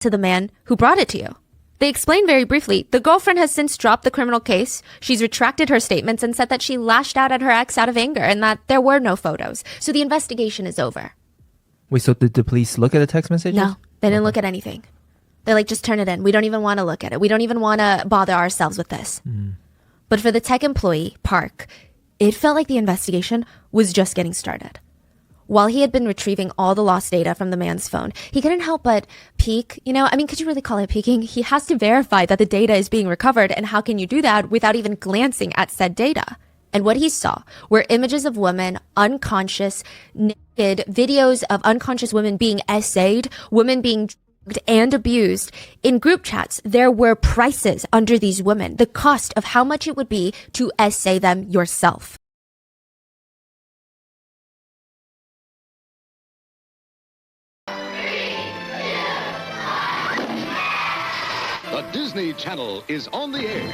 to the man who brought it to you. They explained very briefly, the girlfriend has since dropped the criminal case. She's retracted her statements and said that she lashed out at her ex out of anger and that there were no photos. So the investigation is over. Wait, so did the police look at the text messages? No, they didn't look at anything. They're like, just turn it in. We don't even want to look at it. We don't even want to bother ourselves with this. But for the tech employee, Park, it felt like the investigation was just getting started. While he had been retrieving all the lost data from the man's phone, he couldn't help but peek. Could you really call it peeking? He has to verify that the data is being recovered, and how can you do that without even glancing at said data? And what he saw were images of women unconscious, naked, videos of unconscious women being essayed, women being drugged and abused. In group chats, there were prices under these women, the cost of how much it would be to essay them yourself. The Disney Channel is on the air.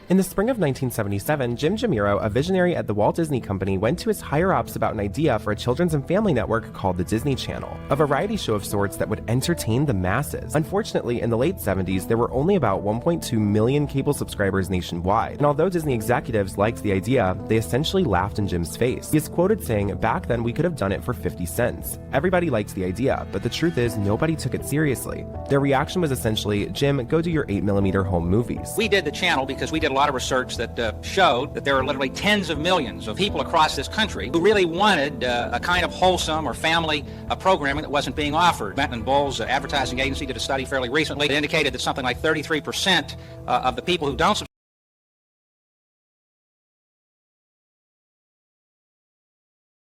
In the spring of 1977, Jim Jamiro, a visionary at the Walt Disney Company, went to his higher-ups about an idea for a children's and family network called the Disney Channel, a variety show of sorts that would entertain the masses. Unfortunately, in the late 70s, there were only about 1.2 million cable subscribers nationwide, and although Disney executives liked the idea, they essentially laughed in Jim's face. He is quoted saying, "Back then we could have done it for 50 cents. Everybody liked the idea, but the truth is nobody took it seriously." Their reaction was essentially, "Jim, go do your 8mm home movies." We did the channel because we did a lot of research that showed that there are literally tens of millions of people across this country who really wanted a kind of wholesome or family programming that wasn't being offered. Benton & Bull's advertising agency did a study fairly recently that indicated that something like 33% of the people who don't subscribe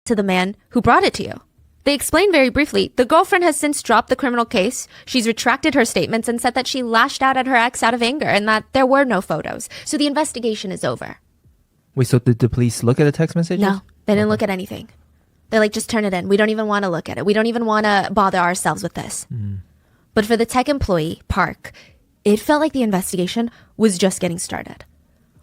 to the man who brought it to you. They explained very briefly, the girlfriend has since dropped the criminal case. She's retracted her statements and said that she lashed out at her ex out of anger and that there were no photos. So the investigation is over. Wait, so did the police look at the text messages? No, they didn't look at anything. They're like, just turn it in. We don't even want to look at it. We don't even want to bother ourselves with this. But for the tech employee, Park, it felt like the investigation was just getting started.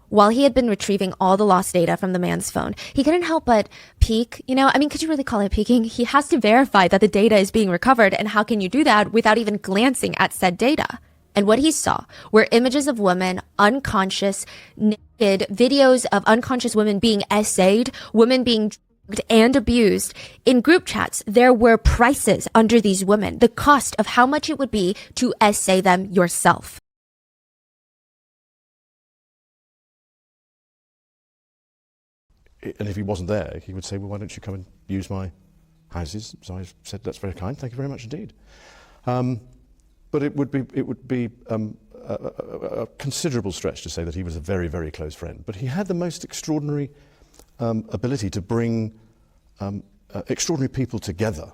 While he had been retrieving all the lost data from the man's phone, he couldn't help but peek. Could you really call it peeking? He has to verify that the data is being recovered, and how can you do that without even glancing at said data? And what he saw were images of women unconscious, naked, videos of unconscious women being essayed, women being drugged and abused. In group chats, there were prices under these women, the cost of how much it would be to essay them yourself. And if he wasn't there, he would say, well, why don't you come and use my houses? So I said, that's very kind, thank you very much indeed. But it would be a considerable stretch to say that he was a very, very close friend. But he had the most extraordinary ability to bring extraordinary people together.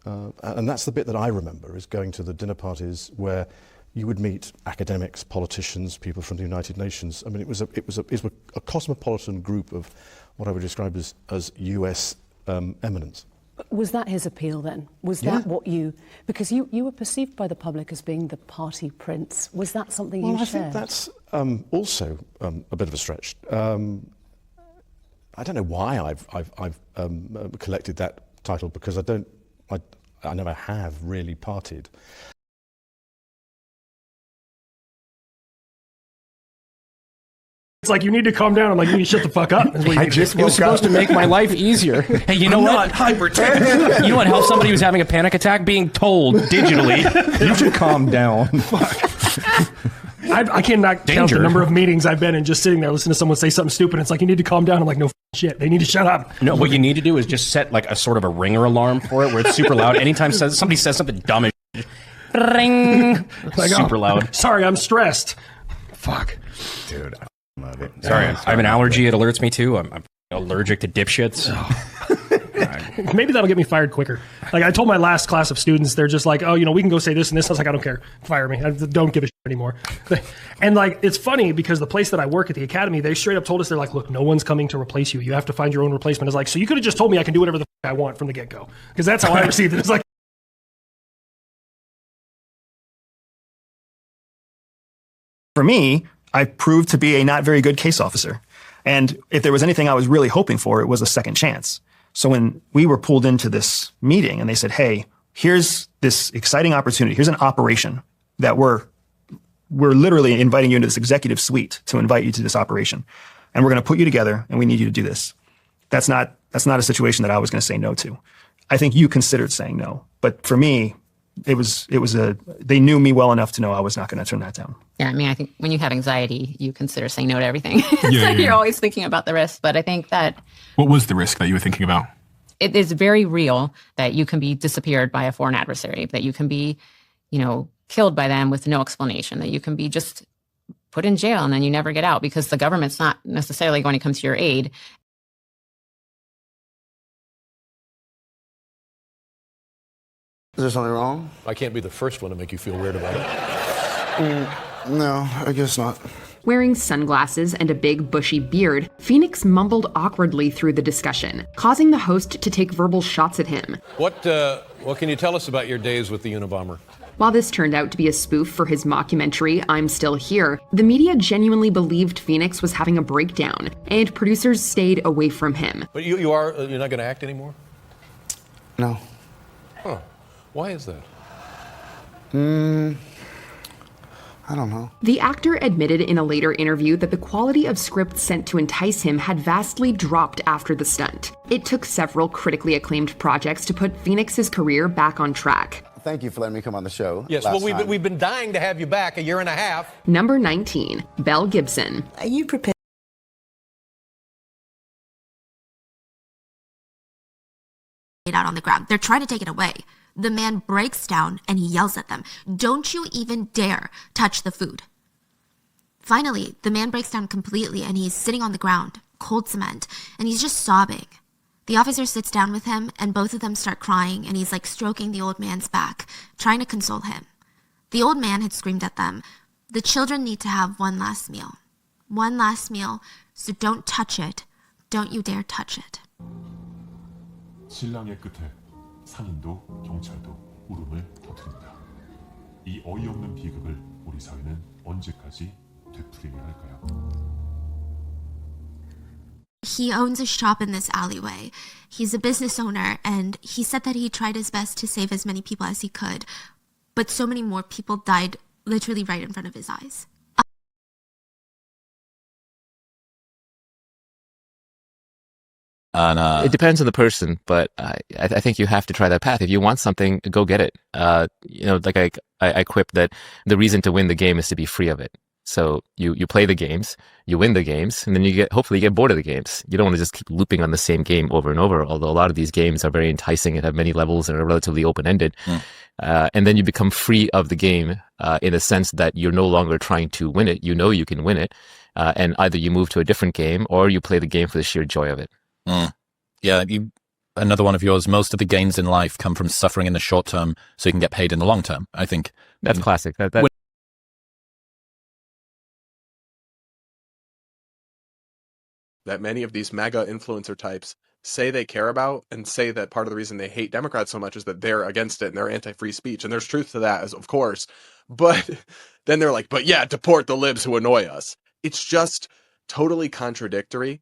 And that's the bit that I remember, is going to the dinner parties where you would meet academics, politicians, people from the United Nations. I mean, it was a cosmopolitan group of what I would describe as US eminence. Was that his appeal then? Was that what you... Because you were perceived by the public as being the party prince. Was that something you shared? I think that's also a bit of a stretch. I don't know why I've collected that title, because I never have really partied. It's like, you need to calm down. I'm like, you need to shut the fuck up. It was supposed to make my life easier. Hey, you know what? Hypertension. You know what helps somebody who's having a panic attack? Being told digitally, you should calm down. I cannot count the number of meetings I've been in just sitting there listening to someone say something stupid. It's like, you need to calm down. I'm like, no shit. They need to shut up. No, what you need to do is just set like a sort of a ringer alarm for it, where it's super loud. Anytime somebody says something dumb as shit, ring, like, super loud. Sorry, I'm stressed. Fuck. Dude, I love it. Sorry, I have an allergy. It alerts me too. I'm allergic to dipshits. Maybe that'll get me fired quicker. Like, I told my last class of students, they're just like, oh, we can go say this and this. I was like, I don't care. Fire me. I don't give a shit anymore. And like, it's funny because the place that I work at, the academy, they straight up told us, they're like, look, no one's coming to replace you. You have to find your own replacement. It's like, so you could have just told me I can do whatever the fuck I want from the get-go. Because that's how I received it. It's like, for me, I proved to be a not very good case officer. And if there was anything I was really hoping for, it was a second chance. So when we were pulled into this meeting and they said, hey, here's this exciting opportunity. Here's an operation that we're literally inviting you into this executive suite to invite you to this operation. And we're going to put you together and we need you to do this. That's not a situation that I was going to say no to. I think you considered saying no. But for me, they knew me well enough to know I was not going to turn that down. Yeah, I mean, I think when you have anxiety, you consider saying no to everything. You're always thinking about the risk. But I think that... What was the risk that you were thinking about? It is very real that you can be disappeared by a foreign adversary, that you can be, killed by them with no explanation, that you can be just put in jail and then you never get out because the government's not necessarily going to come to your aid. Is there something wrong? I can't be the first one to make you feel weird about it. No, I guess not. Wearing sunglasses and a big bushy beard, Phoenix mumbled awkwardly through the discussion, causing the host to take verbal shots at him. What can you tell us about your days with the Unabomber? While this turned out to be a spoof for his mockumentary, I'm Still Here, the media genuinely believed Phoenix was having a breakdown, and producers stayed away from him. But you're not going to act anymore? No. Huh. Why is that? I don't know. The actor admitted in a later interview that the quality of scripts sent to entice him had vastly dropped after the stunt. It took several critically acclaimed projects to put Phoenix's career back on track. Thank you for letting me come on the show. Yes, well, we've been dying to have you back a year and a half. Number 19, Belle Gibson. Are you prepared? Out on the ground. They're trying to take it away. The man breaks down and he yells at them, "Don't you even dare touch the food." Finally, the man breaks down completely and he's sitting on the ground, cold cement, and he's just sobbing. The officer sits down with him and both of them start crying and he's like stroking the old man's back, trying to console him. The old man had screamed at them, "The children need to have one last meal. One last meal, so don't touch it. Don't you dare touch it." 신랑의 끝에 상인도 경찰도 울음을 터뜨립니다. 이 어이없는 비극을 우리 사회는 언제까지 되풀이해야 할까요? He owns a shop in this alleyway. He's a business owner, and he said that he tried his best to save as many people as he could, but so many more people died literally right in front of his eyes. It depends on the person, but I think you have to try that path. If you want something, go get it. Like I quip that the reason to win the game is to be free of it. So you play the games, you win the games, and then hopefully you get bored of the games. You don't want to just keep looping on the same game over and over, although a lot of these games are very enticing and have many levels and are relatively open-ended. And then you become free of the game in a sense that you're no longer trying to win it. You know you can win it. And either you move to a different game or you play the game for the sheer joy of it. Yeah, another one of yours. Most of the gains in life come from suffering in the short term, so you can get paid in the long term. I think that's classic. That many of these MAGA influencer types say they care about and say that part of the reason they hate Democrats so much is that they're against it and they're anti-free speech. And there's truth to that, of course. But then they're like, but yeah, deport the libs who annoy us. It's just totally contradictory.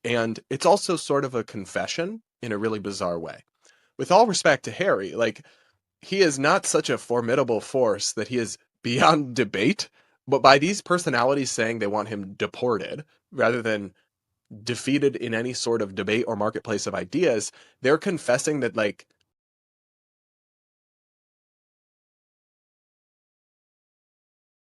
And it's also sort of a confession in a really bizarre way. With all respect to Harry, he is not such a formidable force that he is beyond debate. But by these personalities saying they want him deported rather than defeated in any sort of debate or marketplace of ideas, they're confessing that